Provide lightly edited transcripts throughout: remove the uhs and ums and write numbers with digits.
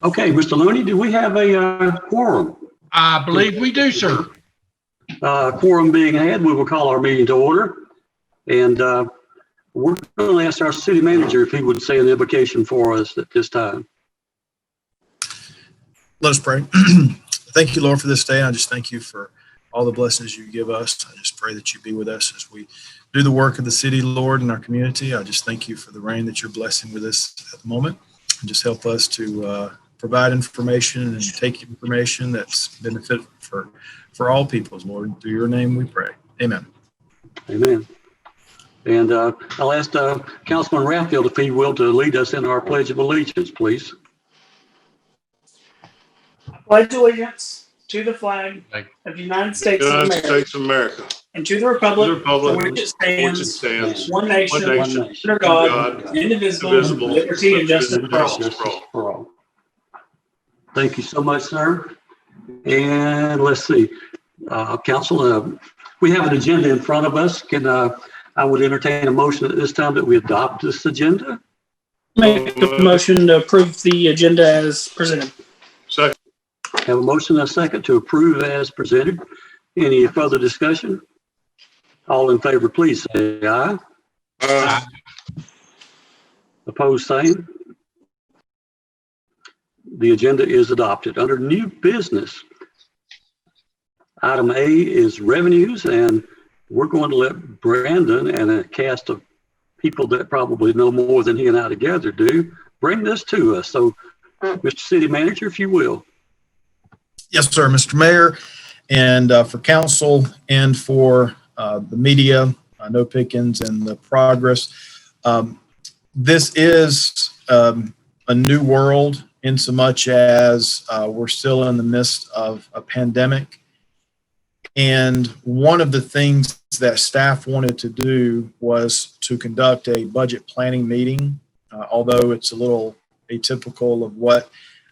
Okay, Mr. Looney, do we have a quorum? I believe we do, sir. Quorum being had, we will call our meeting to order. And we're going to ask our city manager if he would say an invocation for us at this time. Let us pray. Thank you, Lord, for this day. I just thank you for all the blessings you give us. I just pray that you be with us as we do the work of the city, Lord, in our community. I just thank you for the rain that you're blessing with us at the moment. And just help us to provide information and take information that's benefit for all peoples, Lord. Through your name we pray. Amen. Amen. And I'll ask Councilman Rathfield, if he will, to lead us in our Pledge of Allegiance, please. I pledge allegiance to the flag of the United States of America and to the republic for which it stands, one nation, under God, indivisible, with liberty and justice for all. Thank you so much, sir. And let's see, Council, we have an agenda in front of us. I would entertain a motion at this time that we adopt this agenda. Make a motion to approve the agenda as presented. Second. Have a motion and a second to approve as presented. Any further discussion? All in favor, please say aye. Aye. Opposed, same. The agenda is adopted. Under new business, item A is revenues, and we're going to let Brandon and a cast of people that probably know more than he and I together do bring this to us. So, Mr. City Manager, if you will. Yes, sir, Mr. Mayor, and for council and for the media, No Pickens and the Progress. This is a new world in so much as we're still in the midst of a pandemic. And one of the things that staff wanted to do was to conduct a budget planning meeting, although it's a little atypical of what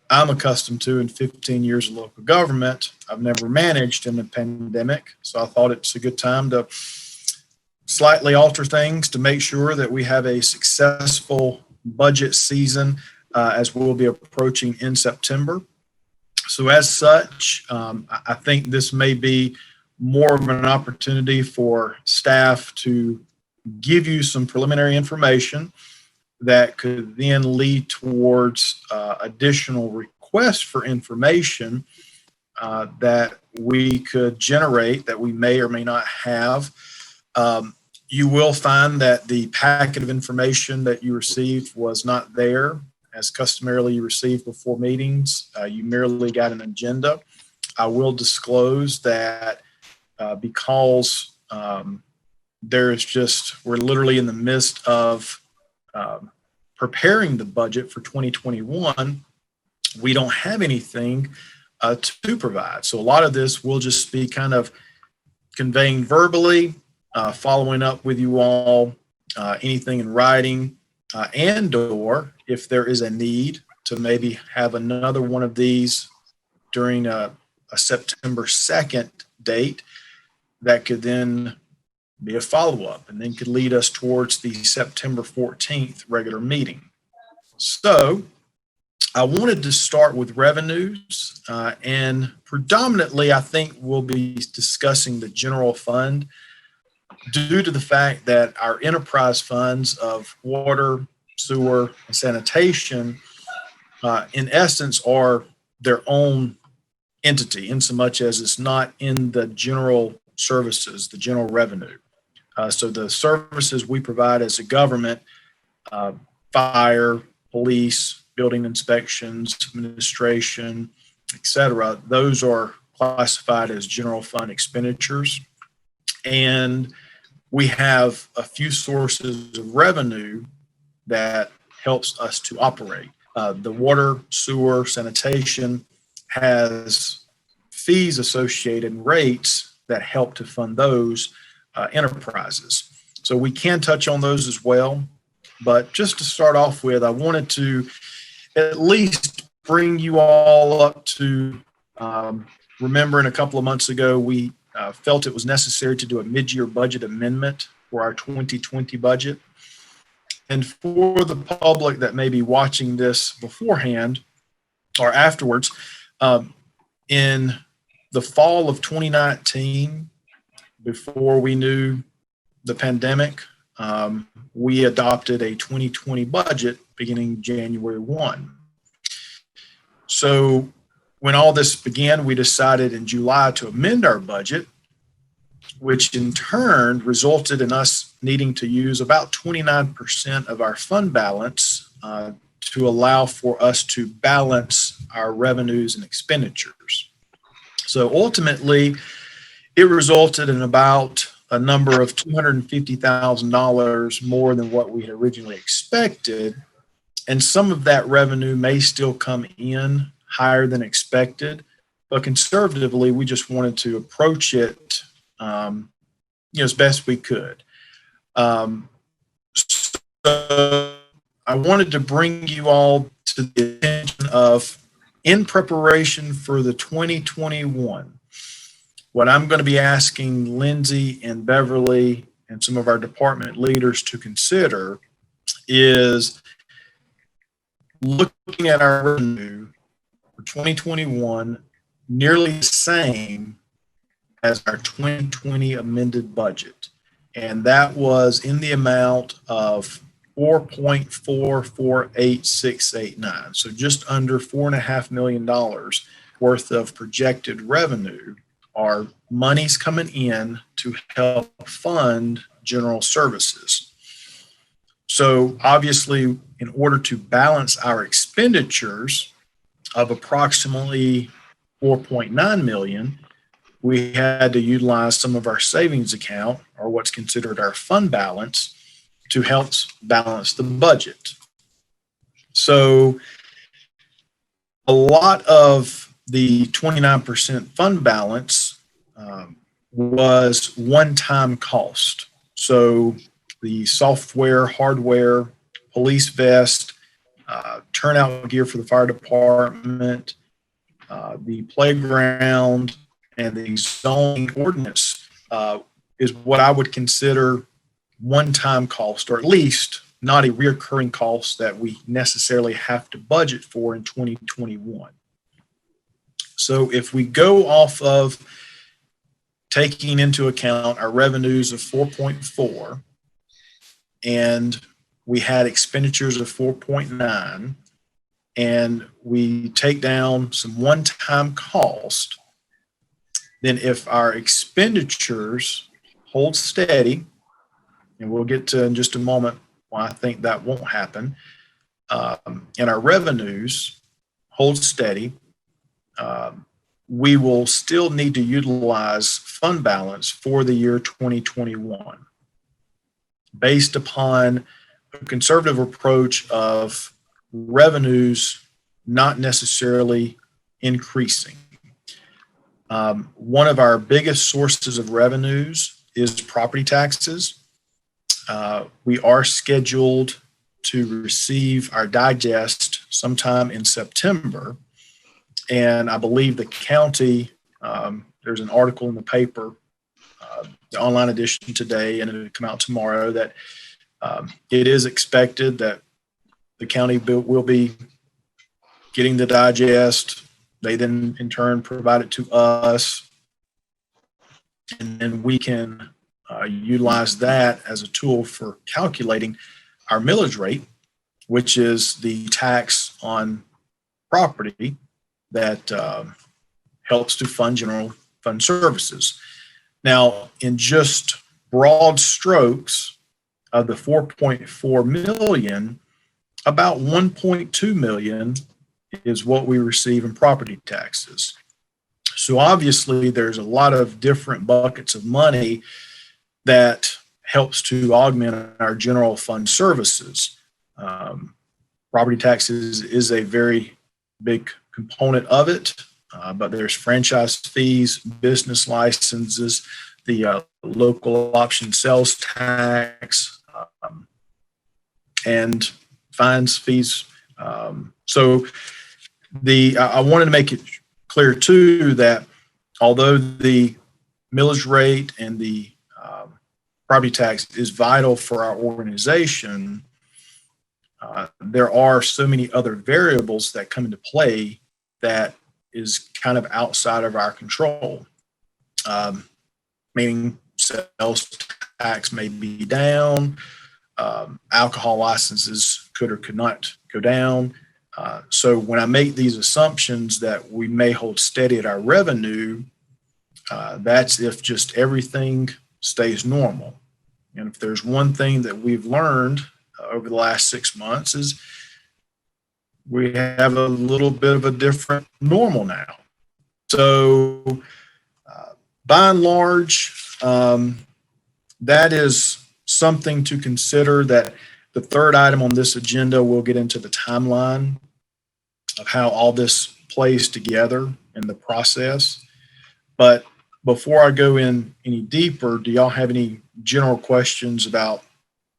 I'm accustomed to in 15 years of local government. I've never managed in a pandemic, so I thought it's a good time to slightly alter things to make sure that we have a successful budget season as we'll be approaching in September. So as such, I think this may be more of an opportunity for staff to give you some preliminary information that could then lead towards additional requests for information that we could generate that we may or may not have. You will find that the packet of information that you received was not there as customarily you received before meetings. You merely got an agenda. I will disclose that because we're literally in the midst of preparing the budget for 2021, we don't have anything to provide. So a lot of this will just be kind of conveying verbally, following up with you all, anything in writing, and or if there is a need to maybe have another one of these during a September 2nd date, that could then be a follow-up and then could lead us towards the September 14th regular meeting. So I wanted to start with revenues and predominantly I think we'll be discussing the general fund due to the fact that our enterprise funds of water, sewer, and sanitation in essence are their own entity in so much as it's not in the general services, the general revenue. So the services we provide as a government, fire, police, building inspections, administration, et cetera, those are classified as general fund expenditures. And we have a few sources of revenue that helps us to operate. The water, sewer, sanitation has fees associated and rates that help to fund those enterprises. So we can touch on those as well. But just to start off with, I wanted to at least bring you all up to remembering a couple of months ago, we felt it was necessary to do a mid-year budget amendment for our 2020 budget. And for the public that may be watching this beforehand, or afterwards. In the fall of 2019, before we knew the pandemic, we adopted a 2020 budget beginning January 1. So when all this began, we decided in July to amend our budget, which in turn resulted in us needing to use about 29% of our fund balance to allow for us to balance our revenues and expenditures. So ultimately, it resulted in about a number of $250,000 more than what we had originally expected. And some of that revenue may still come in higher than expected, but conservatively, we just wanted to approach it as best we could. So I wanted to bring you all to the attention of, in preparation for the 2021, what I'm going to be asking Lindsey and Beverly and some of our department leaders to consider is looking at our revenue for 2021 nearly the same as our 2020 amended budget. And that was in the amount of $4.448689. So just under $4.5 million worth of projected revenue are monies coming in to help fund general services. So obviously, in order to balance our expenditures of approximately $4.9 million, we had to utilize some of our savings account, or what's considered our fund balance, to help balance the budget. So a lot of the 29% fund balance was one-time cost. So the software, hardware, police vest, turnout gear for the fire department, the playground, and the zoning ordinance is what I would consider one-time cost, or at least not a reoccurring cost that we necessarily have to budget for in 2021. So if we go off of taking into account our revenues of 4.4, and we had expenditures of 4.9, and we take down some one-time cost, then if our expenditures hold steady, and we'll get to in just a moment why I think that won't happen, and our revenues hold steady, we will still need to utilize fund balance for the year 2021 based upon a conservative approach of revenues not necessarily increasing. One of our biggest sources of revenues is property taxes. We are scheduled to receive our digest sometime in September. And I believe the county, there's an article in the paper, the online edition today, and it'll come out tomorrow, that it is expected that the county will be getting the digest. They then in turn provide it to us, and then we can utilize that as a tool for calculating our millage rate, which is the tax on property that helps to fund general fund services. Now, in just broad strokes, of the 4.4 million, about 1.2 million is what we receive in property taxes. So obviously there's a lot of different buckets of money that helps to augment our general fund services. Property taxes is a very big component of it, but there's franchise fees, business licenses, the local option sales tax, and fines, fees. So I wanted to make it clear too that although the millage rate and the property tax is vital for our organization, there are so many other variables that come into play that is kind of outside of our control, meaning sales tax may be down, alcohol licenses could or could not go down. So when I make these assumptions that we may hold steady at our revenue, that's if just everything stays normal. And if there's one thing that we've learned over the last 6 months is we have a little bit of a different normal now. So by and large, that is something to consider. That the third item on this agenda, we'll get into the timeline of how all this plays together in the process. But before I go in any deeper, do y'all have any general questions about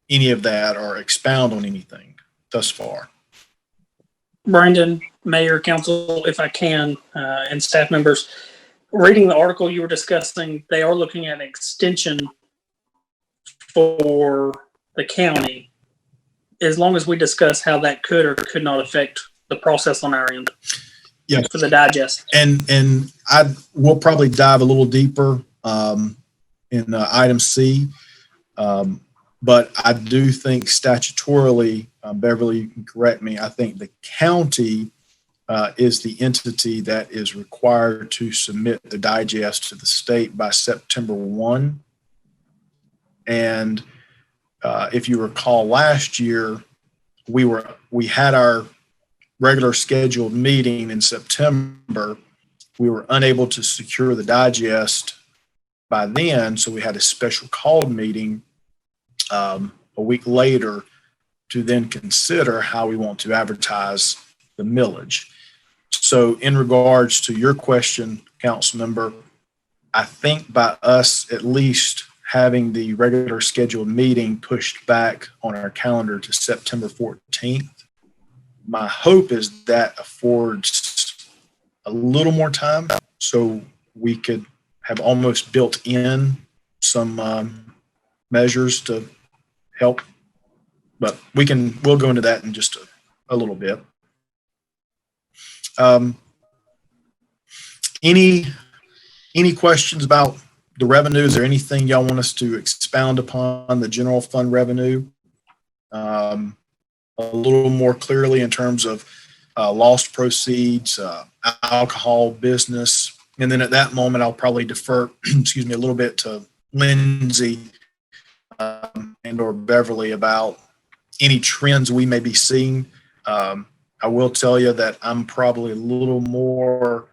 any of that or expound on anything thus far? Brandon, Mayor, Council, if I can, and staff members, reading the article you were discussing, they are looking at an extension for the county, as long as we discuss how that could or could not affect the process on our end. Yes. For the digest. And we'll probably dive a little deeper in item C. But I do think statutorily, Beverly, you can correct me, I think the county is the entity that is required to submit the digest to the state by September 1. And if you recall last year, we had our regular scheduled meeting in September. We were unable to secure the digest by then, so we had a special called meeting a week later to then consider how we want to advertise the millage. So in regards to your question, council member, I think by us at least having the regular scheduled meeting pushed back on our calendar to September 14th, my hope is that affords a little more time so we could have almost built in some measures to help. But we'll go into that in just a little bit. Any questions about the revenue? Is there anything y'all want us to expound upon the general fund revenue a little more clearly in terms of lost proceeds, alcohol business? And then at that moment, I'll probably defer, a little bit to Lindsey and or Beverly about any trends we may be seeing. I will tell you that I'm probably a little more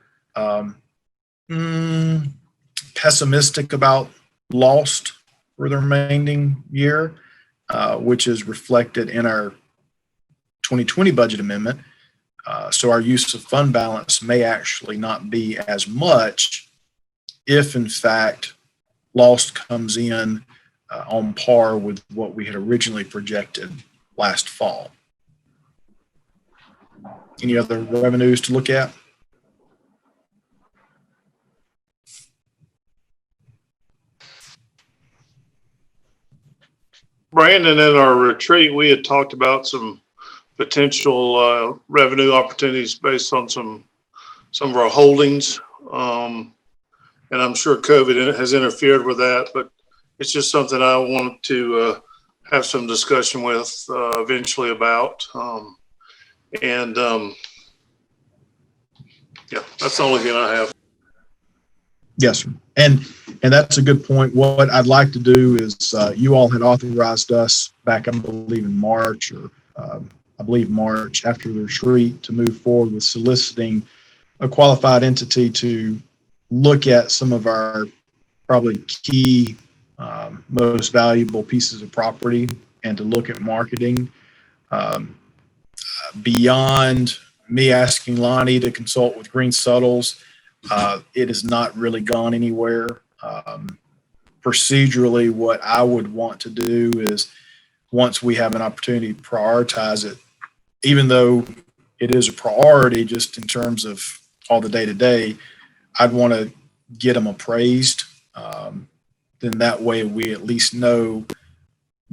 pessimistic about lost for the remaining year, which is reflected in our 2020 budget amendment. So our use of fund balance may actually not be as much if, in fact, lost comes in on par with what we had originally projected last fall. Any other revenues to look at? Brandon, in our retreat, we had talked about some potential revenue opportunities based on some of our holdings. And I'm sure COVID has interfered with that, but it's just something I want to have some discussion with eventually about. Yeah, that's the only thing I have. Yes, sir. And that's a good point. What I'd like to do is you all had authorized us back, I believe in March March after the retreat to move forward with soliciting a qualified entity to look at some of our probably key, most valuable pieces of property and to look at marketing. Beyond me asking Lonnie to consult with Green Suttles, it has not really gone anywhere. Procedurally, what I would want to do is once we have an opportunity to prioritize it, even though it is a priority just in terms of all the day-to-day, I'd want to get them appraised. Then that way we at least know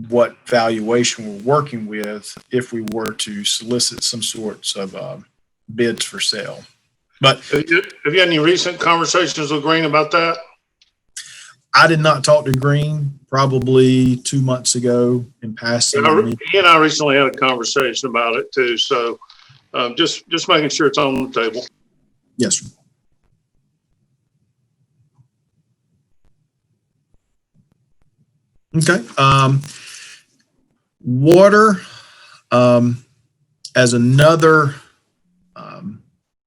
what valuation we're working with if we were to solicit some sorts of bids for sale. But have you had any recent conversations with Green about that? I did not talk to Green probably 2 months ago in passing. He and I recently had a conversation about it too. So just making sure it's on the table. Yes, sir. Okay. Water as another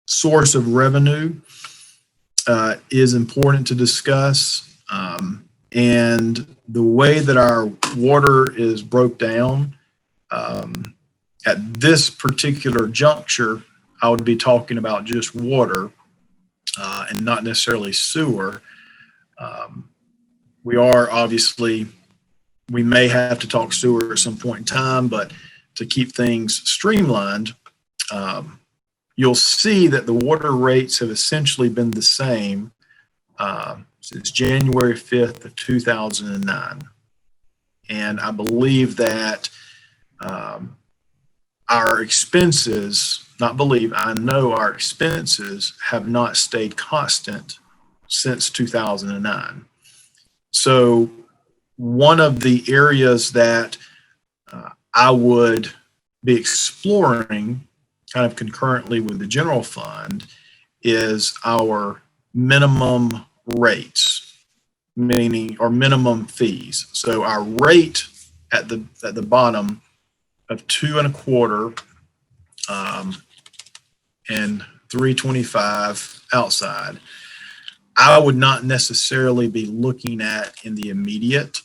source of revenue is important to discuss. And the way that our water is broke down, at this particular juncture, I would be talking about just water and not necessarily sewer. We are obviously, we may have to talk sewer at some point in time, but to keep things streamlined, you'll see that the water rates have essentially been the same since January 5th of 2009. And I believe that our expenses, I know our expenses have not stayed constant since 2009. So one of the areas that I would be exploring kind of concurrently with the general fund is our minimum rates, meaning or minimum fees. So our rate at the bottom of 2.25 and 325 outside, I would not necessarily be looking at in the immediate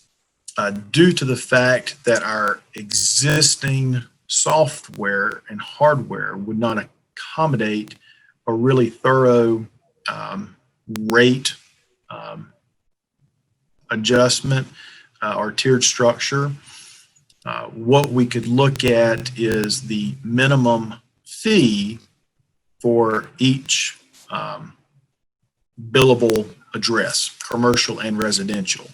due to the fact that our existing software and hardware would not accommodate a really thorough rate adjustment or tiered structure. What we could look at is the minimum fee for each billable address, commercial and residential.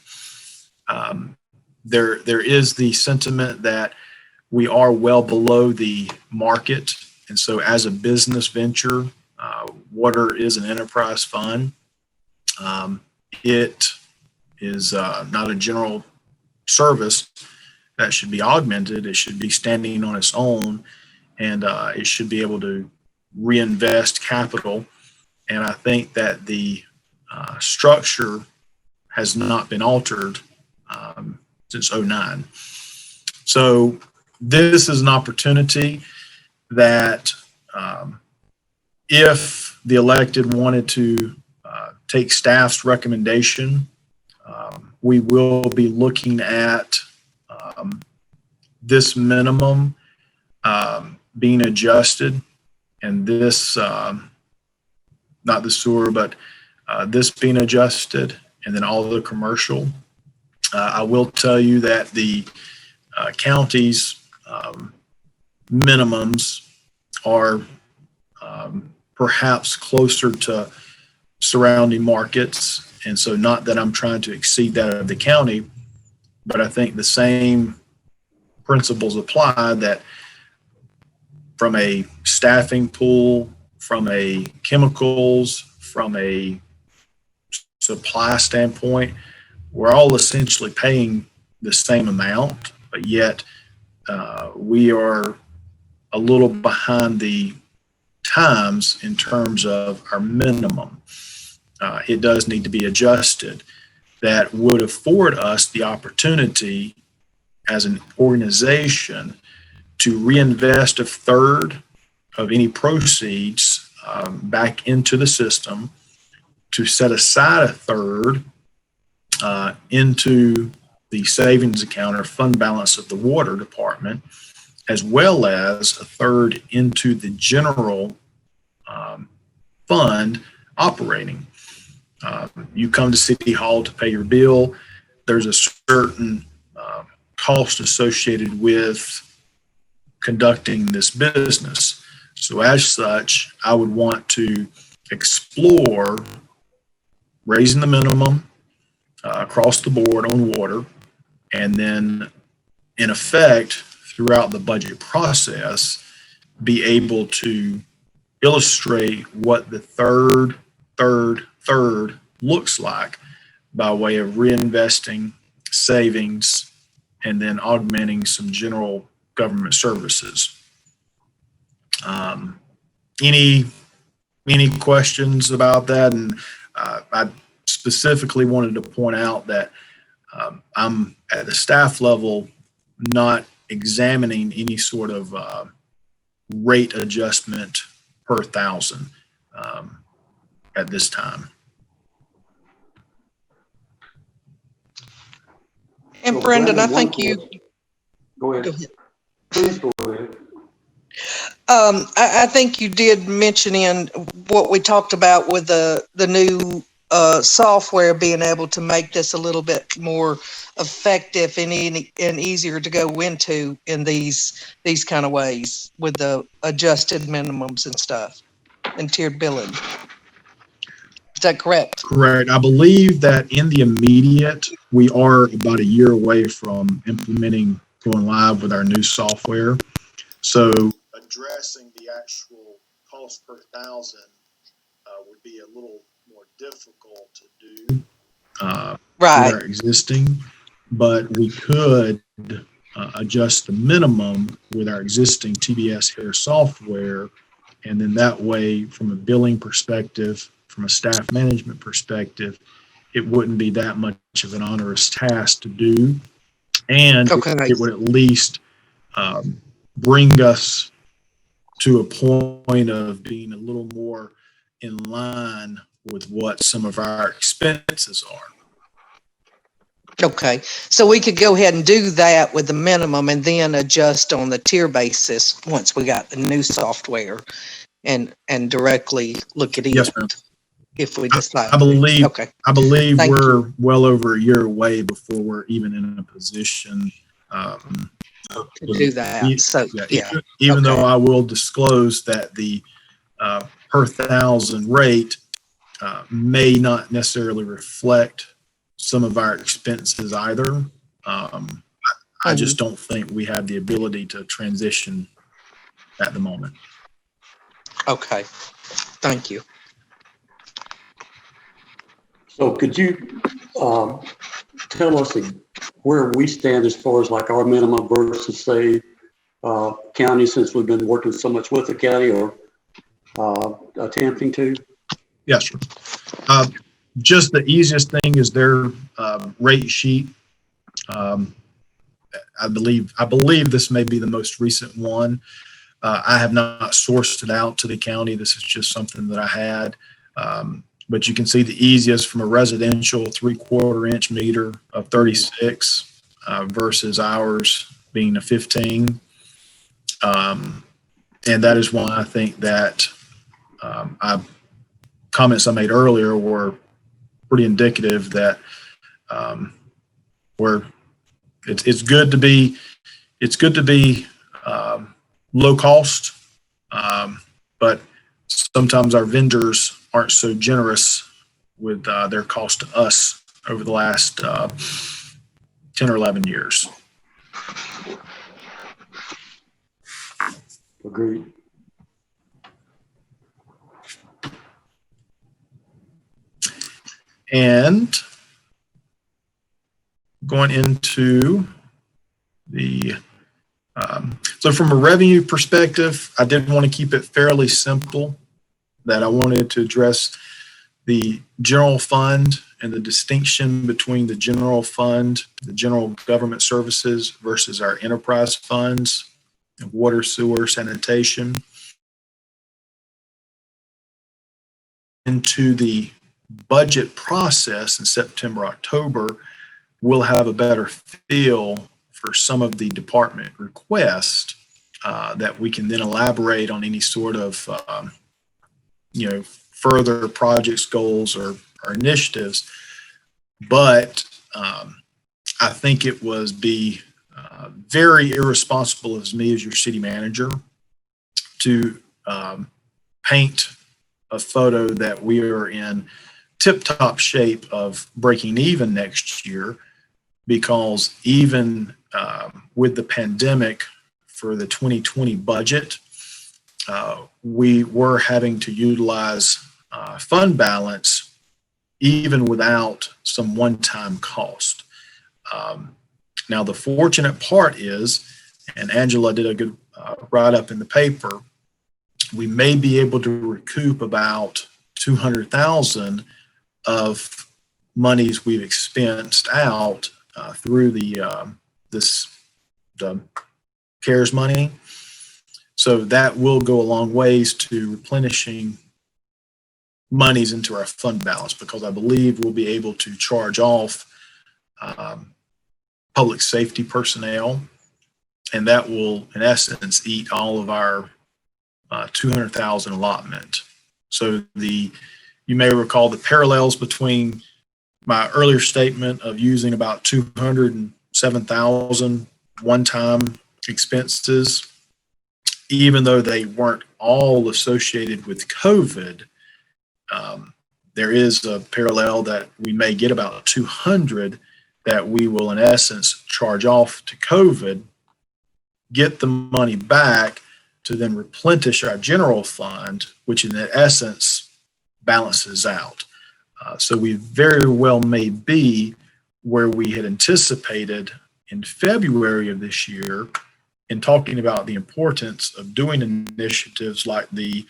There is the sentiment that we are well below the market. And so as a business venture, water is an enterprise fund. It is not a general service that should be augmented. It should be standing on its own, and it should be able to reinvest capital. And I think that the structure has not been altered since 2009. So this is an opportunity that if the elected wanted to take staff's recommendation, we will be looking at this minimum being adjusted, and this, not the sewer, but this being adjusted, and then all of the commercial. I will tell you that the county's minimums are perhaps closer to surrounding markets. And so not that I'm trying to exceed that of the county, but I think the same principles apply, that from a staffing pool, from a chemicals, from a supply standpoint, we're all essentially paying the same amount, but yet we are a little behind the times in terms of our minimum. It does need to be adjusted. That would afford us the opportunity as an organization to reinvest a third of any proceeds back into the system, to set aside a third into the savings account or fund balance of the water department, as well as a third into the general fund operating. You come to City Hall to pay your bill, there's a certain cost associated with conducting this business. So as such, I would want to explore raising the minimum across the board on water, and then in effect throughout the budget process be able to illustrate what the third looks like by way of reinvesting, savings, and then augmenting some general government services. Any questions about that? And I specifically wanted to point out that I'm at the staff level not examining any sort of rate adjustment per thousand at this time. And Brendan, I think you go ahead. Please go ahead. I think you did mention in what we talked about with the new software being able to make this a little bit more effective and easier to go into in these kind of ways with the adjusted minimums and stuff and tiered billing. Is that correct? Correct. I believe that in the immediate, we are about a year away from implementing, going live with our new software. So addressing the actual cost per thousand would be a little more difficult to do Right. with our existing, but we could adjust the minimum with our existing TBS Hair software, and then that way, from a billing perspective, from a staff management perspective, it wouldn't be that much of an onerous task to do, and it would at least bring us to a point of being a little more in line with what some of our expenses are. Okay, so we could go ahead and do that with the minimum and then adjust on the tier basis once we got the new software and directly look at it. Yes, ma'am. If we decide. I believe Thank we're well over a year away before we're even in a position to do that. So even though I will disclose that the per thousand rate may not necessarily reflect some of our expenses either. I just don't think we have the ability to transition at the moment. Okay, thank you. So could you tell us where we stand as far as like our minimum versus say county, since we've been working so much with the county or attempting to? Yes, sir. Just the easiest thing is their rate sheet. I believe this may be the most recent one. I have not sourced it out to the county. This is just something that I had. But you can see the easiest from a residential 3/4 inch meter of 36 versus ours being a 15. And that is why I think that comments I made earlier were pretty indicative that it's good to be low cost, but sometimes our vendors aren't so generous with their cost to us over the last 10 or 11 years. Agreed. And going into the so from a revenue perspective, I did want to keep it fairly simple, that I wanted to address the general fund and the distinction between the general fund, the general government services versus our enterprise funds, water, sewer, sanitation. Into the budget process in September, October, we'll have a better feel for some of the department requests that we can then elaborate on any sort of further projects, goals, or initiatives. But I think it was very irresponsible of me as your city manager to paint a photo that we are in tip-top shape of breaking even next year, because even with the pandemic for the 2020 budget, we were having to utilize fund balance even without some one-time cost. Now, the fortunate part is, and Angela did a good write-up in the paper, we may be able to recoup about $200,000 of monies we've expensed out through the CARES money. So that will go a long ways to replenishing monies into our fund balance, because I believe we'll be able to charge off public safety personnel, and that will, in essence, eat all of our $200,000 allotment. So you may recall the parallels between my earlier statement of using about $207,000 one-time expenses, even though they weren't all associated with COVID. There is a parallel that we may get about 200 that we will, in essence, charge off to COVID, get the money back to then replenish our general fund, which in essence balances out. So we very well may be where we had anticipated in February of this year in talking about the importance of doing initiatives like the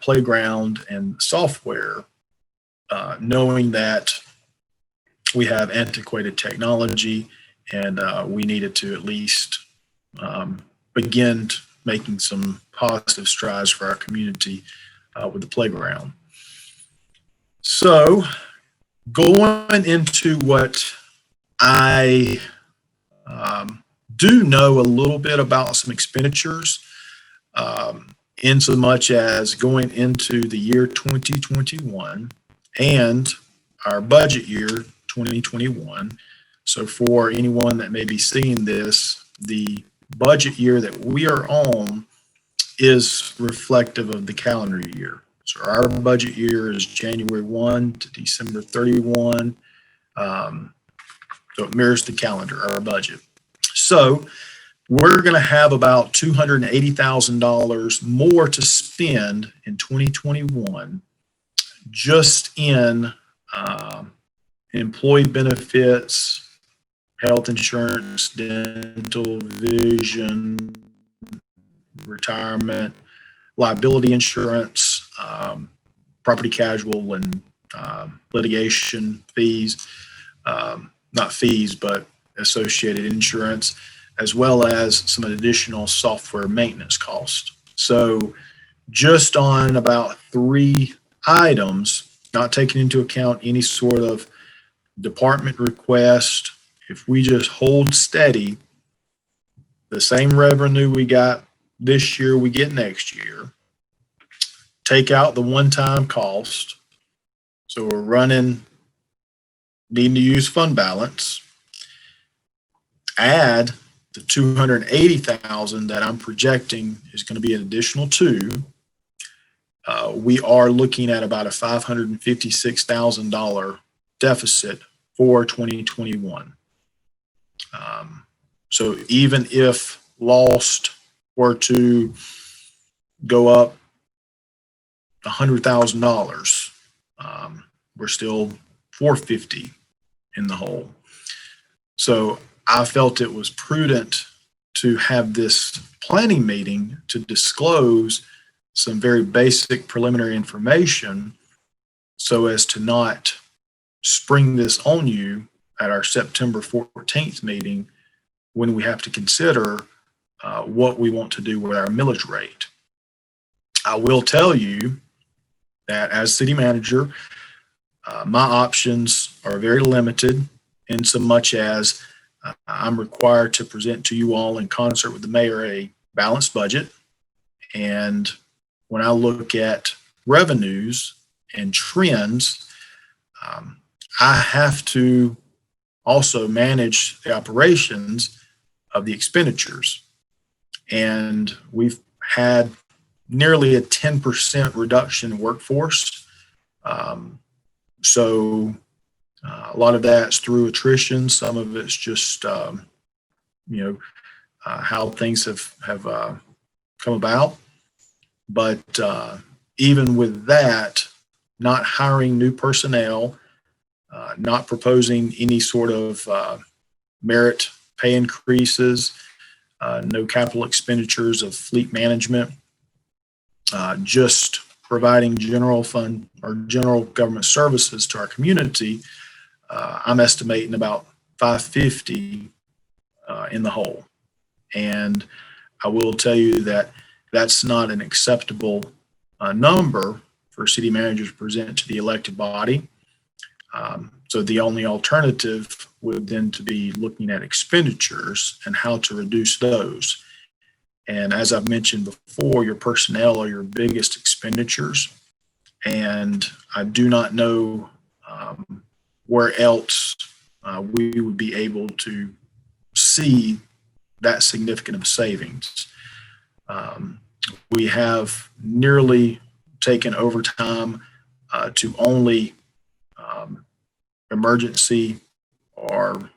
playground and software, knowing that we have antiquated technology and we needed to at least begin making some positive strides for our community with the playground. So going into what I do know a little bit about some expenditures, in so much as going into the year 2021 and our budget year 2021. So for anyone that may be seeing this, the budget year that we are on is reflective of the calendar year. So our budget year is January 1 to December 31. So it mirrors the calendar, our budget. So we're going to have about $280,000 more to spend in 2021 just in employee benefits, health insurance, dental, vision, retirement, liability insurance, property casual, and litigation fees, not fees, but associated insurance, as well as some additional software maintenance cost. So just on about 3 items, not taking into account any sort of department request, if we just hold steady, the same revenue we got this year, we get next year, take out the one-time cost. So we're needing to use fund balance, add the $280,000 that I'm projecting is going to be an additional $2. We are looking at about a $556,000 deficit for 2021. So even if lost were to go up $100,000, we're still $450 in the hole. So I felt it was prudent to have this planning meeting to disclose some very basic preliminary information so as to not spring this on you at our September 14th meeting when we have to consider what we want to do with our millage rate. I will tell you that as city manager, my options are very limited in so much as I'm required to present to you all in concert with the mayor a balanced budget. And when I look at revenues and trends, I have to also manage the operations of the expenditures. And we've had nearly a 10% reduction in workforce. So a lot of that's through attrition. Some of it's just, how things have come about. But even with that, not hiring new personnel, not proposing any sort of merit pay increases, no capital expenditures of fleet management, just providing general fund or general government services to our community, I'm estimating about $550 in the hole. And I will tell you that that's not an acceptable number for city managers to present to the elected body. So the only alternative would then to be looking at expenditures and how to reduce those. And as I've mentioned before, your personnel are your biggest expenditures. And I do not know where else we would be able to see that significant of savings. We have nearly taken overtime to only emergency or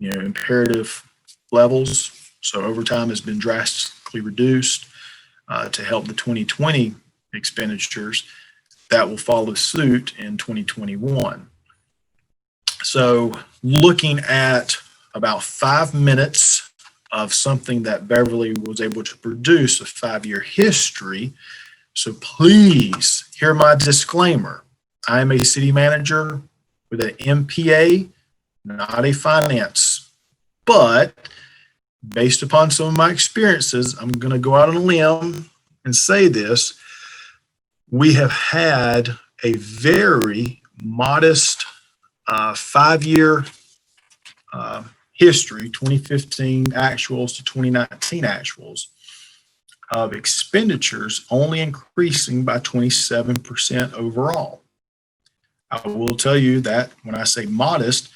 imperative levels. So overtime has been drastically reduced to help the 2020 expenditures that will follow suit in 2021. So looking at about 5 minutes of something that Beverly was able to produce, a 5-year history. So please hear my disclaimer. I am a city manager with an MPA, not a finance, but based upon some of my experiences, I'm going to go out on a limb and say this. We have had a very modest 5-year history, 2015 actuals to 2019 actuals, of expenditures only increasing by 27% overall. I will tell you that when I say modest,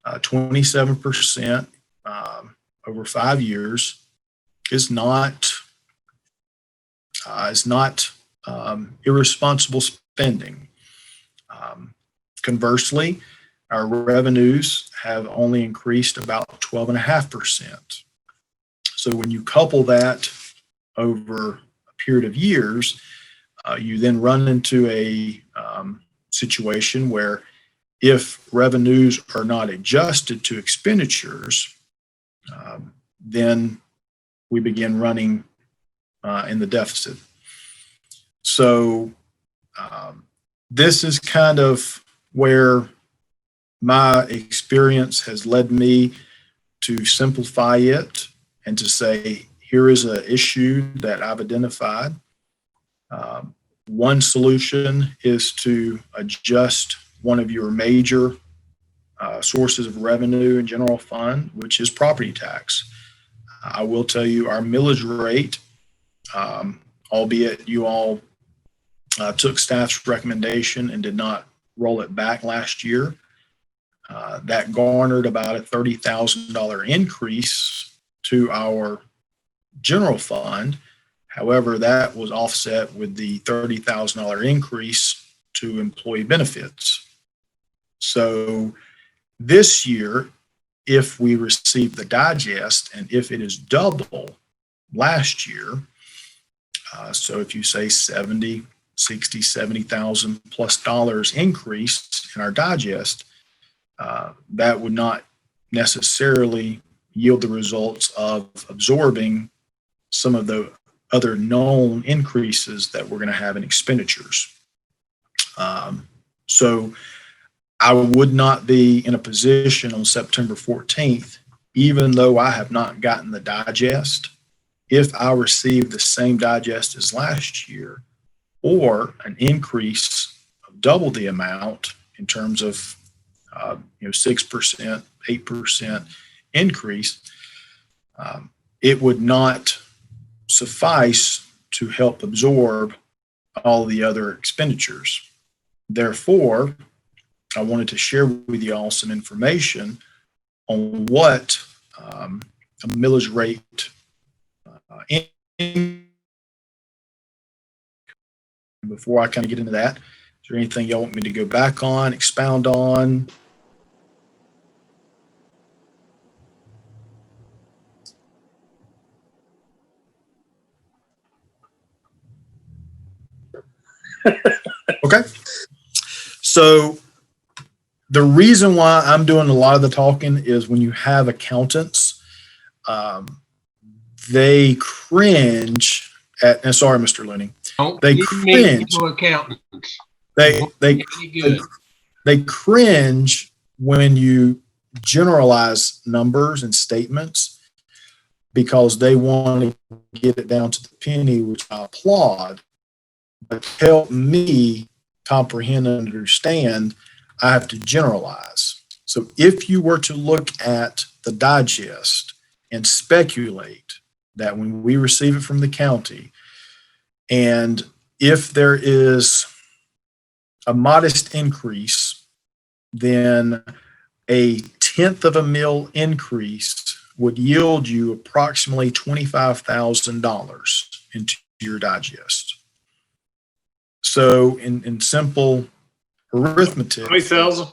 27% over 5 years is not irresponsible spending. Conversely, our revenues have only increased about 12.5%. So when you couple that over a period of years, you then run into a situation where if revenues are not adjusted to expenditures, then we begin running in the deficit. So this is kind of where my experience has led me to simplify it and to say, here is an issue that I've identified. One solution is to adjust one of your major sources of revenue in general fund, which is property tax. I will tell you our millage rate, albeit you all took staff's recommendation and did not roll it back last year, that garnered about a $30,000 increase to our general fund. However, that was offset with the $30,000 increase to employee benefits. So this year, if we receive the digest and if it is double last year, so if you say 70, 60, 70,000 plus dollars increase in our digest, that would not necessarily yield the results of absorbing some of the other known increases that we're going to have in expenditures. So I would not be in a position on September 14th, even though I have not gotten the digest, if I receive the same digest as last year or an increase of double the amount in terms of 6%, 8% increase, it would not suffice to help absorb all the other expenditures. Therefore, I wanted to share with you all some information on what a millage rate before I kind of get into that. Is there anything y'all want me to go back on, expound on? Okay. So the reason why I'm doing a lot of the talking is when you have accountants, they cringe at, and sorry, Mr. Looney, they cringe. Accountants. They cringe when you generalize numbers and statements because they want to get it down to the penny, which I applaud. But to help me comprehend and understand, I have to generalize. So if you were to look at the digest and speculate that when we receive it from the county, and if there is a modest increase, then a 1/10 of a mil increase would yield you approximately $25,000 into your digest. So in simple arithmetic, 20,000?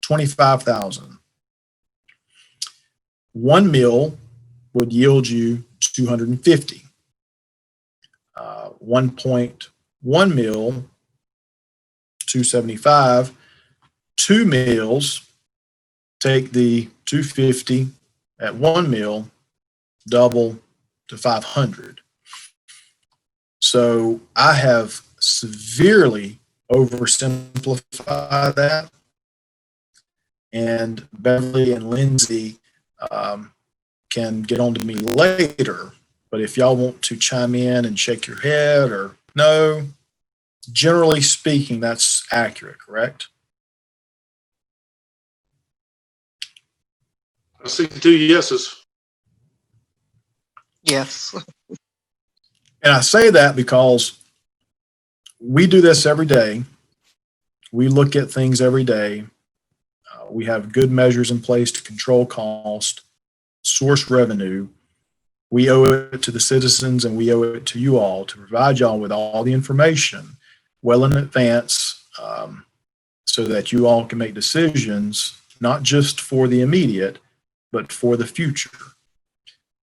25,000. 1 mil would yield you 250. 1.1 mil, 275. 2 mils, take the 250 at 1 mil, double to 500. So I have severely oversimplified that. And Beverly and Lindsey can get on to me later. But if y'all want to chime in and shake your head or no, generally speaking, that's accurate, correct? I see 2 yeses. Yes. And I say that because we do this every day. We look at things every day. We have good measures in place to control cost, source revenue. We owe it to the citizens and we owe it to you all to provide y'all with all the information well in advance so that you all can make decisions, not just for the immediate, but for the future.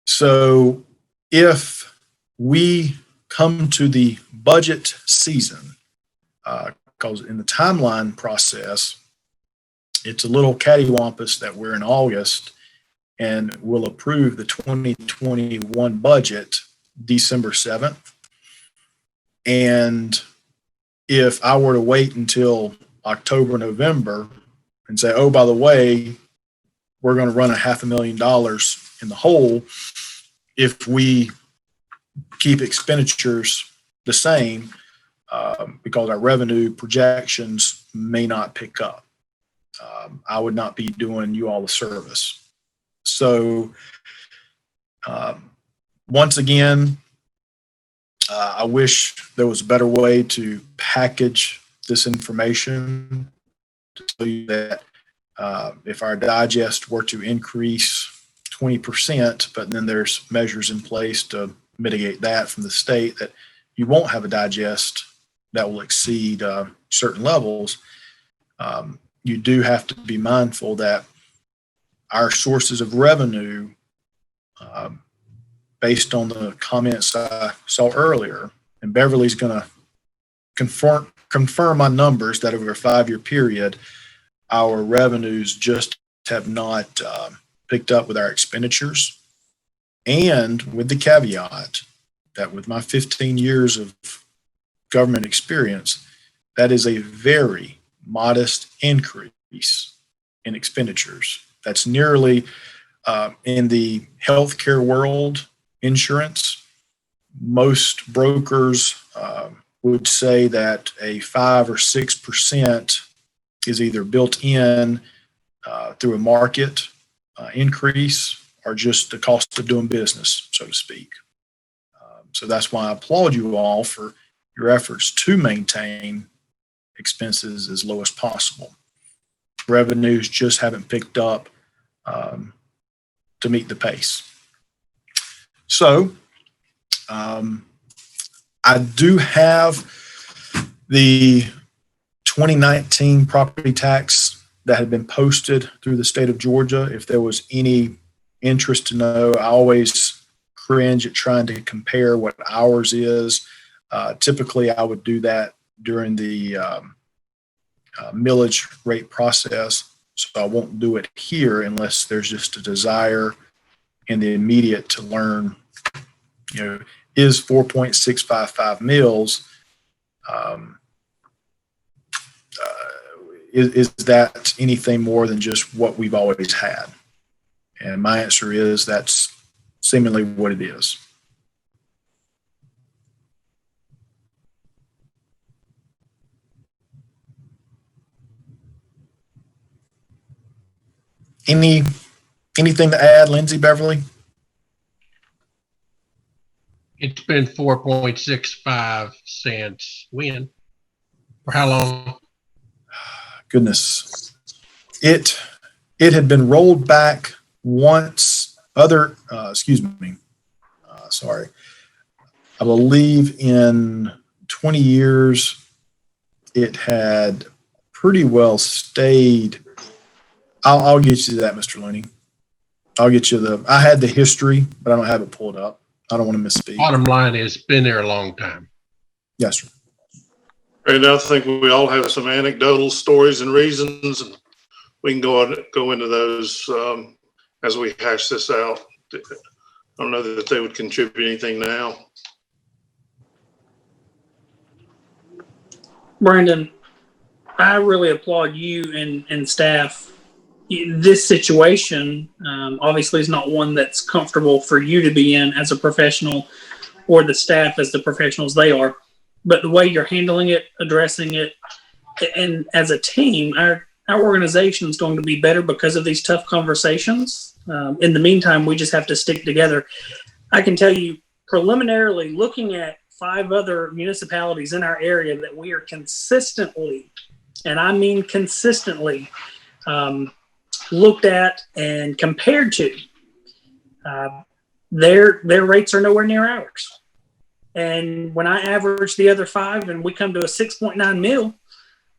So if we come to the budget season, because in the timeline process, it's a little cattywampus that we're in August and we'll approve the 2021 budget December 7th. And if I were to wait until October, November and say, oh, by the way, we're going to run $500,000 in the hole if we keep expenditures the same because our revenue projections may not pick up. I would not be doing you all a service. So once again, I wish there was a better way to package this information to tell you that if our digest were to increase 20%, but then there's measures in place to mitigate that from the state, that you won't have a digest that will exceed certain levels. You do have to be mindful that our sources of revenue, based on the comments I saw earlier, and Beverly's going to confirm my numbers that over a 5-year period, our revenues just have not picked up with our expenditures. And with the caveat that with my 15 years of government experience, that is a very modest increase in expenditures. That's nearly in the healthcare world, insurance. Most brokers would say that a 5 or 6% is either built in through a market increase or just the cost of doing business, so to speak. So that's why I applaud you all for your efforts to maintain expenses as low as possible. Revenues just haven't picked up to meet the pace. So I do have the 2019 property tax that had been posted through the state of Georgia. If there was any interest to know, I always cringe at trying to compare what ours is. Typically, I would do that during the millage rate process, so I won't do it here unless there's just a desire in the immediate to learn, is 4.655 mils, is that anything more than just what we've always had? And my answer is that's seemingly what it is. Anything to add, Lindsey, Beverly? It's been 4.65 since when? For how long? Goodness. It had been rolled back once. Sorry. I believe in 20 years, it had pretty well stayed. I'll get you that, Mr. Looney. I'll get you I had the history, but I don't have it pulled up. I don't want to misspeak. Bottom line is, it's been there a long time. Yes, sir. And I think we all have some anecdotal stories and reasons, and we can go into those as we hash this out. I don't know that they would contribute anything now. Brandon, I really applaud you and staff. This situation obviously is not one that's comfortable for you to be in as a professional, or the staff as the professionals they are. But the way you're handling it, addressing it, and as a team, our organization is going to be better because of these tough conversations. In the meantime, we just have to stick together. I can tell you preliminarily, looking at 5 other municipalities in our area that we are consistently, and I mean consistently, looked at and compared to, their rates are nowhere near ours. And when I average the other 5 and we come to a 6.9 mil,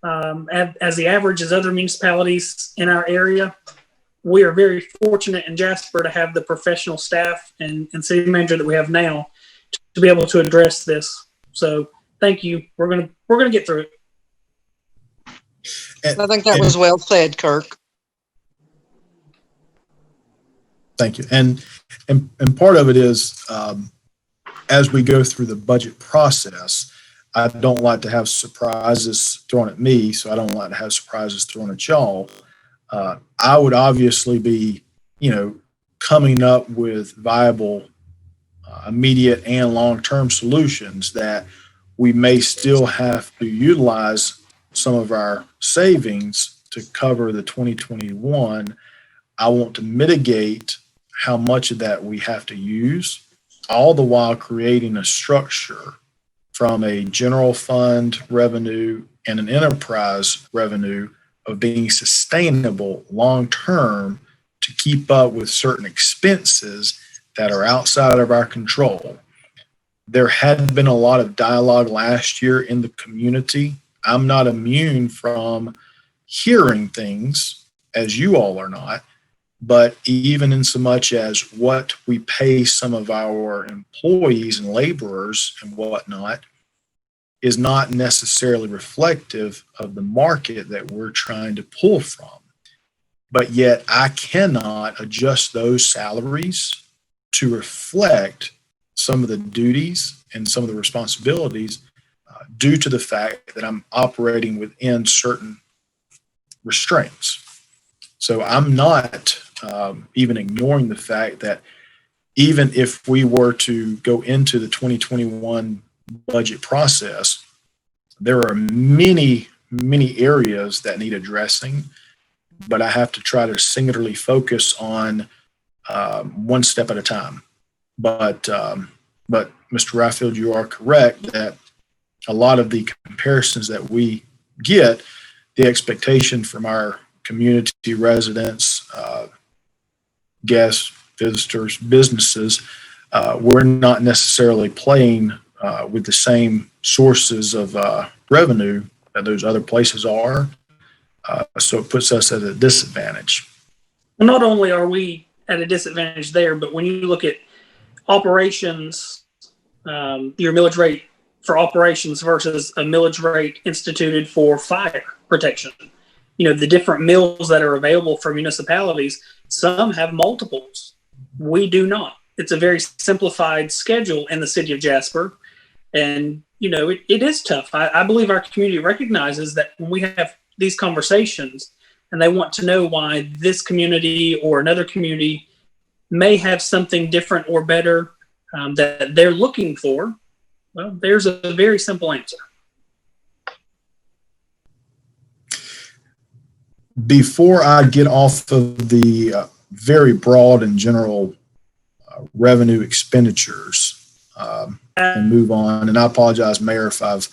as the average as other municipalities in our area, we are very fortunate in Jasper to have the professional staff and city manager that we have now to be able to address this. So thank you. We're gonna get through it. I think that was well said, Kirk. Thank you. And part of it is, as we go through the budget process, I don't like to have surprises thrown at me, so I don't like to have surprises thrown at y'all. I would obviously be, coming up with viable, immediate and long-term solutions that we may still have to utilize some of our savings to cover the 2021. I want to mitigate how much of that we have to use, all the while creating a structure from a general fund revenue and an enterprise revenue of being sustainable long-term to keep up with certain expenses that are outside of our control. There had been a lot of dialogue last year in the community. I'm not immune from hearing things, as you all are not, but even in so much as what we pay some of our employees and laborers and whatnot is not necessarily reflective of the market that we're trying to pull from. But yet I cannot adjust those salaries to reflect some of the duties and some of the responsibilities due to the fact that I'm operating within certain restraints. So I'm not even ignoring the fact that even if we were to go into the 2021 budget process, there are many, many areas that need addressing, but I have to try to singularly focus on one step at a time. But Mr. Raffield, you are correct that a lot of the comparisons that we get, the expectation from our community residents, guests, visitors, businesses, we're not necessarily playing with the same sources of revenue that those other places are. So it puts us at a disadvantage. Well, not only are we at a disadvantage there, but when you look at operations, your millage rate for operations versus a millage rate instituted for fire protection. You know, the different mills that are available for municipalities, some have multiples. We do not. It's a very simplified schedule in the city of Jasper. And, you know, it is tough. I believe our community recognizes that when we have these conversations and they want to know why this community or another community may have something different or better that they're looking for, well, there's a very simple answer. Before I get off of the very broad and general revenue expenditures and move on, and I apologize, Mayor, if I've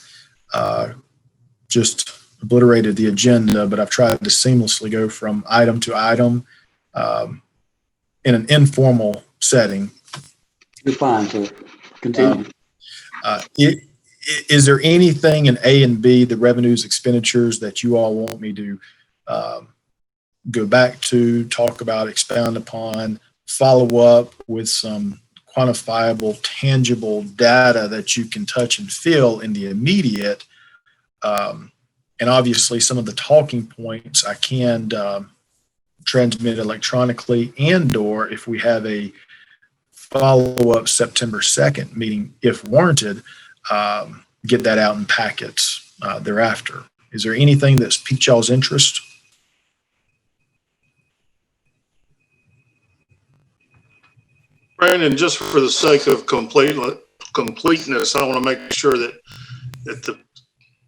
just obliterated the agenda, but I've tried to seamlessly go from item to item in an informal setting. You're fine, sir. Continue. Is there anything in A and B, the revenues, expenditures, that you all want me to go back to, talk about, expound upon, follow up with some quantifiable, tangible data that you can touch and feel in the immediate? And obviously some of the talking points I can transmit electronically, and/or if we have a follow-up September 2nd meeting, if warranted, get that out in packets thereafter. Is there anything that's piqued y'all's interest? Brandon, just for the sake of completeness, I want to make sure that the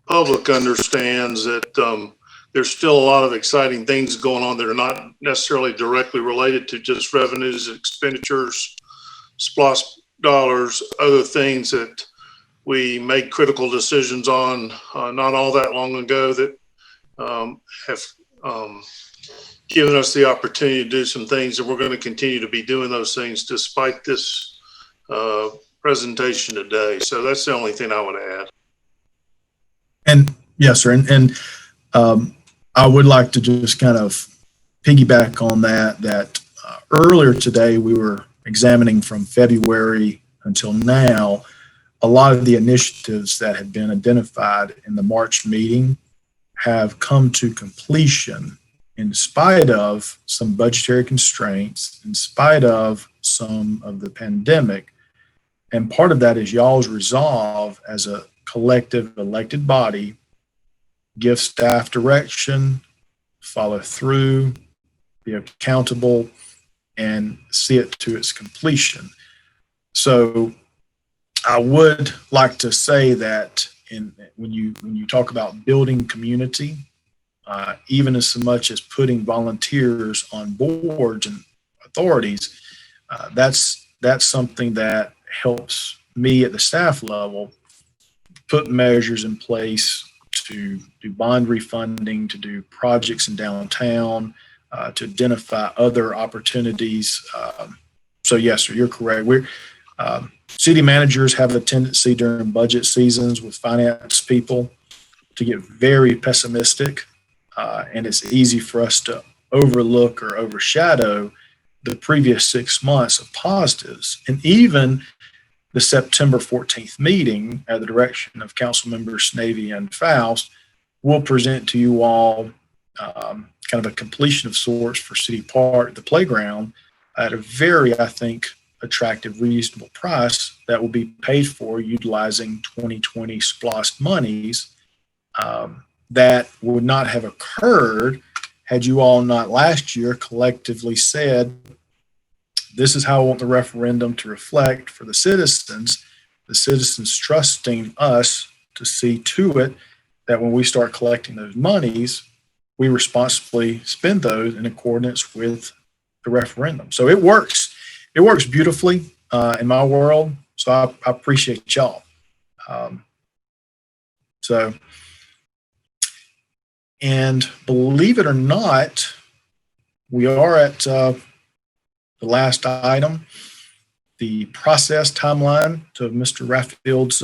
public understands that there's still a lot of exciting things going on that are not necessarily directly related to just revenues, expenditures, SPLOST dollars, other things that we made critical decisions on not all that long ago that have given us the opportunity to do some things, and we're going to continue to be doing those things despite this presentation today. So that's the only thing I would add. And yes, sir. And I would like to just kind of piggyback on that earlier today we were examining from February until now a lot of the initiatives that had been identified in the March meeting have come to completion in spite of some budgetary constraints, in spite of some of the pandemic. And part of that is y'all's resolve as a collective elected body, give staff direction, follow through, be accountable, and see it to its completion. So I would like to say that when you talk about building community, even as much as putting volunteers on boards and authorities, that's something that helps me at the staff level put measures in place to do bond refunding, to do projects in downtown, to identify other opportunities. So yes, sir, you're correct. City managers have a tendency during budget seasons with finance people to get very pessimistic, and it's easy for us to overlook or overshadow the previous 6 months of positives. And even the September 14th meeting at the direction of Council Members Snavy and Faust will present to you all kind of a completion of sorts for City Park, the playground, at a very, I think, attractive, reasonable price that will be paid for utilizing 2020 SPLOST monies that would not have occurred had you all not last year collectively said, this is how I want the referendum to reflect for the citizens trusting us to see to it that when we start collecting those monies, we responsibly spend those in accordance with the referendum. So it works. It works beautifully in my world. So I appreciate y'all. And believe it or not, we are at the last item, the process timeline, to Mr. Raffield's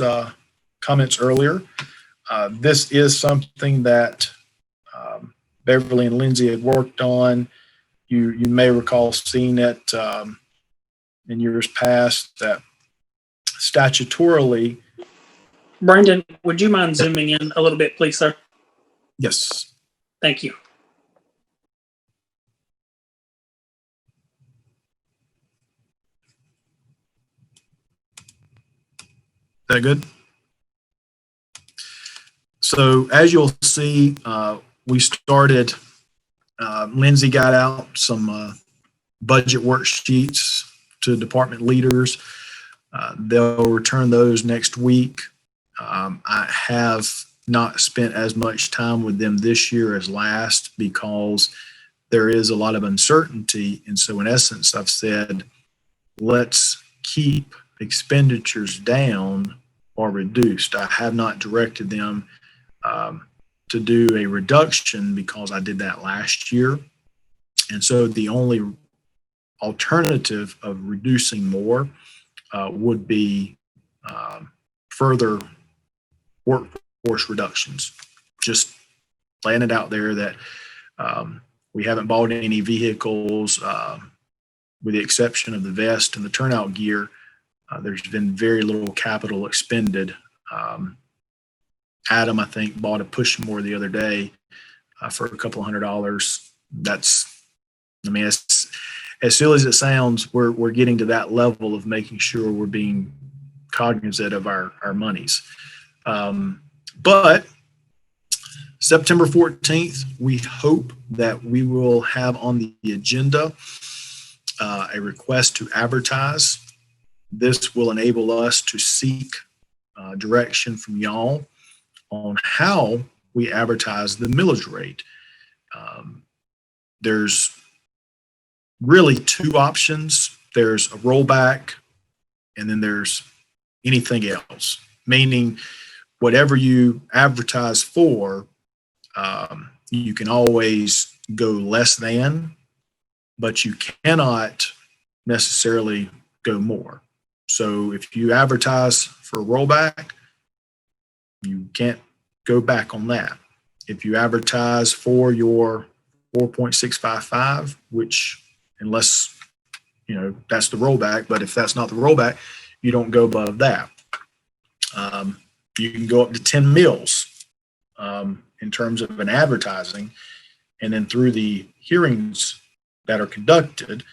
comments earlier. This is something that Beverly and Lindsey had worked on. You may recall seeing it in years past that statutorily Brandon, would you mind zooming in a little bit, please, sir? Yes. Thank you. That good? So as you'll see, we started, Lindsey got out some budget worksheets to department leaders. They'll return those next week. I have not spent as much time with them this year as last because there is a lot of uncertainty. And so in essence, I've said, let's keep expenditures down or reduced. I have not directed them to do a reduction because I did that last year. And so the only alternative of reducing more would be further workforce reductions. Just laying it out there that we haven't bought any vehicles with the exception of the vest and the turnout gear. There's been very little capital expended. Adam, I think, bought a Pushmore the other day for a couple $100. That's, I mean, as silly as it sounds, we're getting to that level of making sure we're being cognizant of our monies. But September 14th, we hope that we will have on the agenda a request to advertise. This will enable us to seek direction from y'all on how we advertise the millage rate. There's really two options. There's a rollback, and then there's anything else, meaning whatever you advertise for, you can always go less than, but you cannot necessarily go more. So if you advertise for a rollback, you can't go back on that. If you advertise for your 4.655, which unless, you know, that's the rollback, but if that's not the rollback, you don't go above that. You can go up to 10 mils in terms of an advertising, and then through the hearings that are conducted,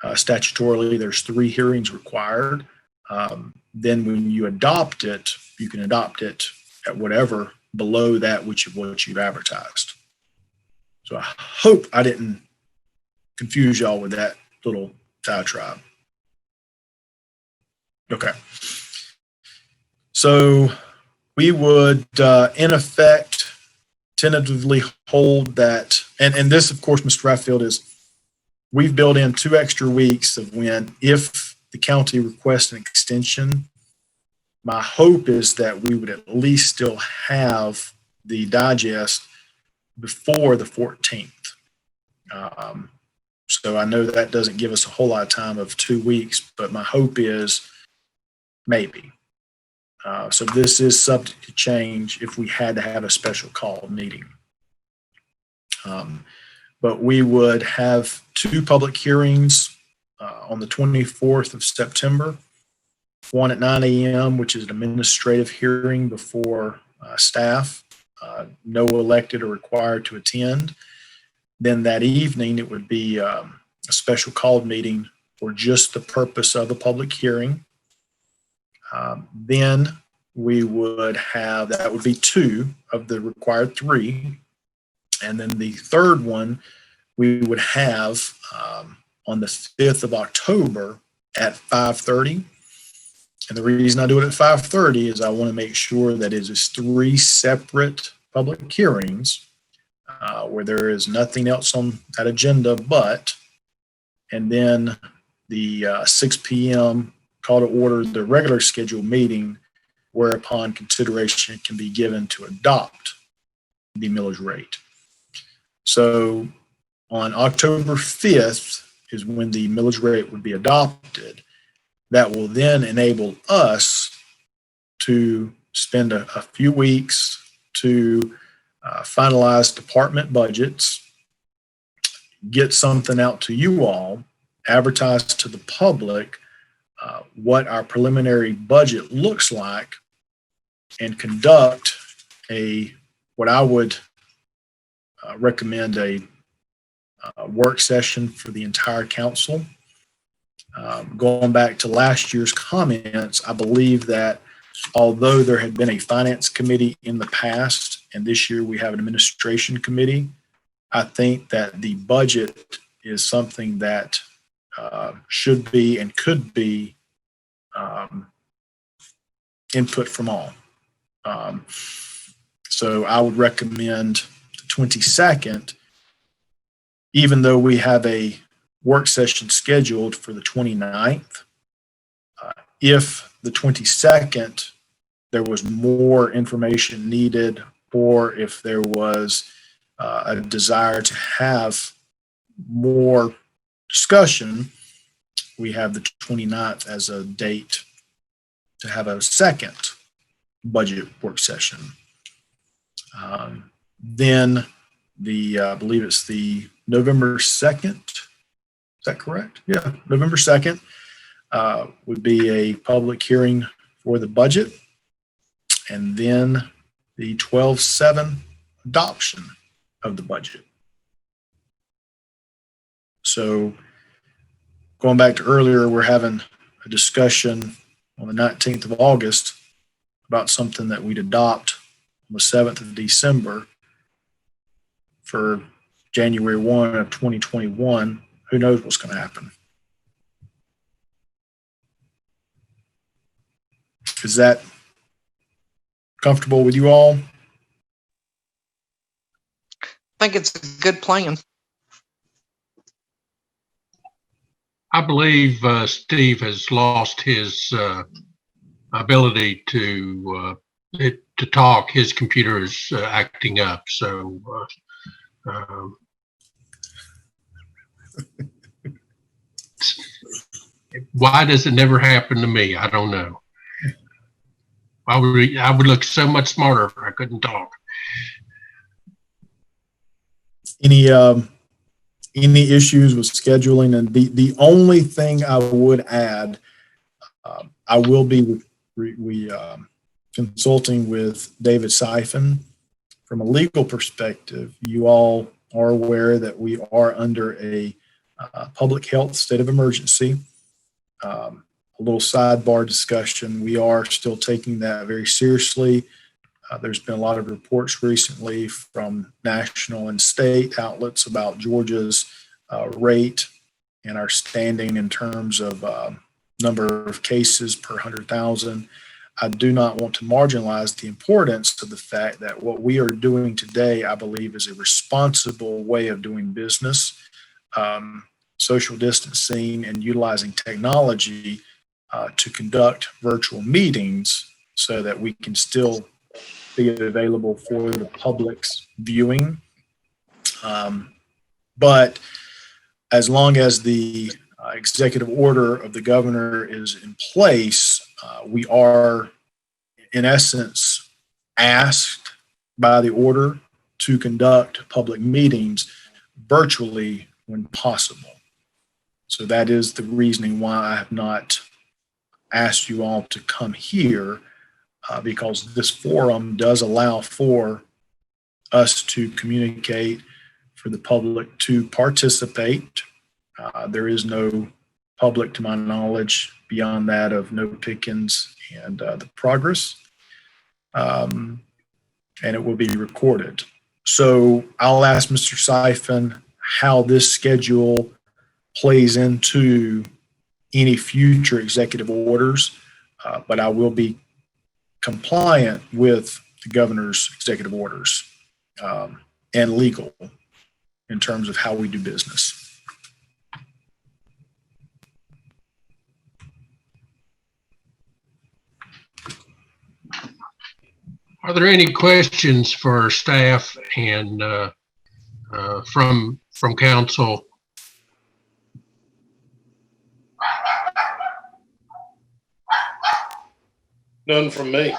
statutorily, there's 3 hearings required. Then when you adopt it, you can adopt it at whatever below that which of what you've advertised. So I hope I didn't confuse y'all with that little diatribe. Okay. So we would, in effect, tentatively hold that. And this, of course, Mr. Rathfield, is we've built in 2 extra weeks of when, if the county requests an extension, my hope is that we would at least still have the digest before the 14th. So I know that doesn't give us a whole lot of time of 2 weeks, but my hope is maybe. So this is subject to change if we had to have a special call meeting. But we would have 2 public hearings on the 24th of September, one at 9 a.m., which is an administrative hearing before staff. No elected are required to attend. Then that evening, it would be a special called meeting for just the purpose of a public hearing. Then we would have, that would be 2 of the required 3. And then the third one, we would have on the 5th of October at 5:30. And the reason I do it at 5:30 is I want to make sure that it is 3 separate public hearings where there is nothing else on that agenda but, and then the 6 p.m. call to order the regular scheduled meeting, whereupon consideration can be given to adopt the millage rate. So on October 5th is when the millage rate would be adopted. That will then enable us to spend a few weeks to finalize department budgets, get something out to you all, advertise to the public what our preliminary budget looks like and conduct what I would recommend a work session for the entire council. Going back to last year's comments, I believe that although there had been a finance committee in the past, and this year we have an administration committee, I think that the budget is something that should be and could be input from all. So I would recommend the 22nd, even though we have a work session scheduled for the 29th. If the 22nd, there was more information needed, or if there was a desire to have more discussion, we have the 29th as a date to have a second budget work session. Then I believe it's the November 2nd. Is that correct? Yeah, November 2nd would be a public hearing for the budget. And then the 12/7 adoption of the budget. So going back to earlier, we're having a discussion on the 19th of August about something that we'd adopt on the 7th of December for January 1 of 2021. Who knows what's going to happen? Is that comfortable with you all? I think it's a good plan. I believe Steve has lost his ability to talk. His computer is acting up. So why does it never happen to me? I don't know. I would look so much smarter if I couldn't talk. Any issues with scheduling? And the only thing I would add, I will be consulting with David Siphon. From a legal perspective, you all are aware that we are under a public health state of emergency. A little sidebar discussion. We are still taking that very seriously. There's been a lot of reports recently from national and state outlets about Georgia's rate and our standing in terms of number of cases per 100,000. I do not want to marginalize the importance of the fact that what we are doing today, I believe, is a responsible way of doing business, social distancing and utilizing technology to conduct virtual meetings so that we can still be available for the public's viewing. But as long as the executive order of the governor is in place, we are, in essence, asked by the order to conduct public meetings virtually when possible. So that is the reasoning why I have not asked you all to come here, because this forum does allow for us to communicate, for the public to participate. There is no public, to my knowledge, beyond that of No Pickens and the Progress. And it will be recorded. So I'll ask Mr. Siphon how this schedule plays into any future executive orders, but I will be compliant with the governor's executive orders and legal in terms of how we do business. Are there any questions for staff and from council? None from me.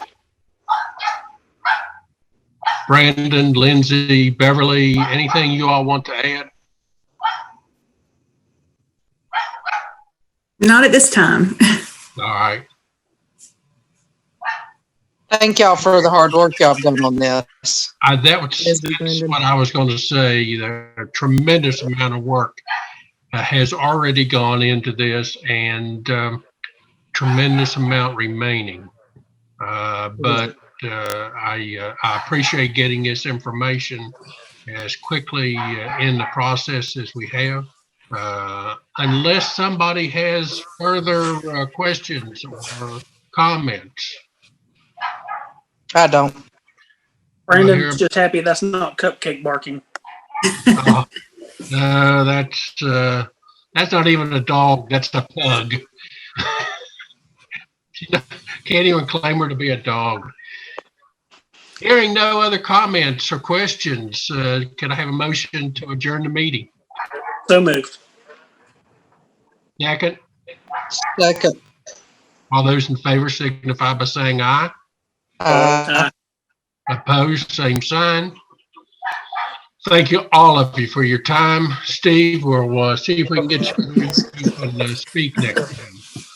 Brandon, Lindsey, Beverly, anything you all want to add? Not at this time. All right. Thank y'all for the hard work y'all have done on this. That's what I was going to say. A tremendous amount of work has already gone into this, and tremendous amount remaining. But I appreciate getting this information as quickly in the process as we have. Unless somebody has further questions or comments. I don't. Brandon's just happy that's not cupcake barking. No, that's not even a dog. That's a pug. She can't even claim her to be a dog. Hearing no other comments or questions, can I have a motion to adjourn the meeting? So moved. Second. Second. All those in favor signify by saying aye. Opposed, same sign. Thank you, all of you, for your time. Steve, we'll see if we can get you to speak next time.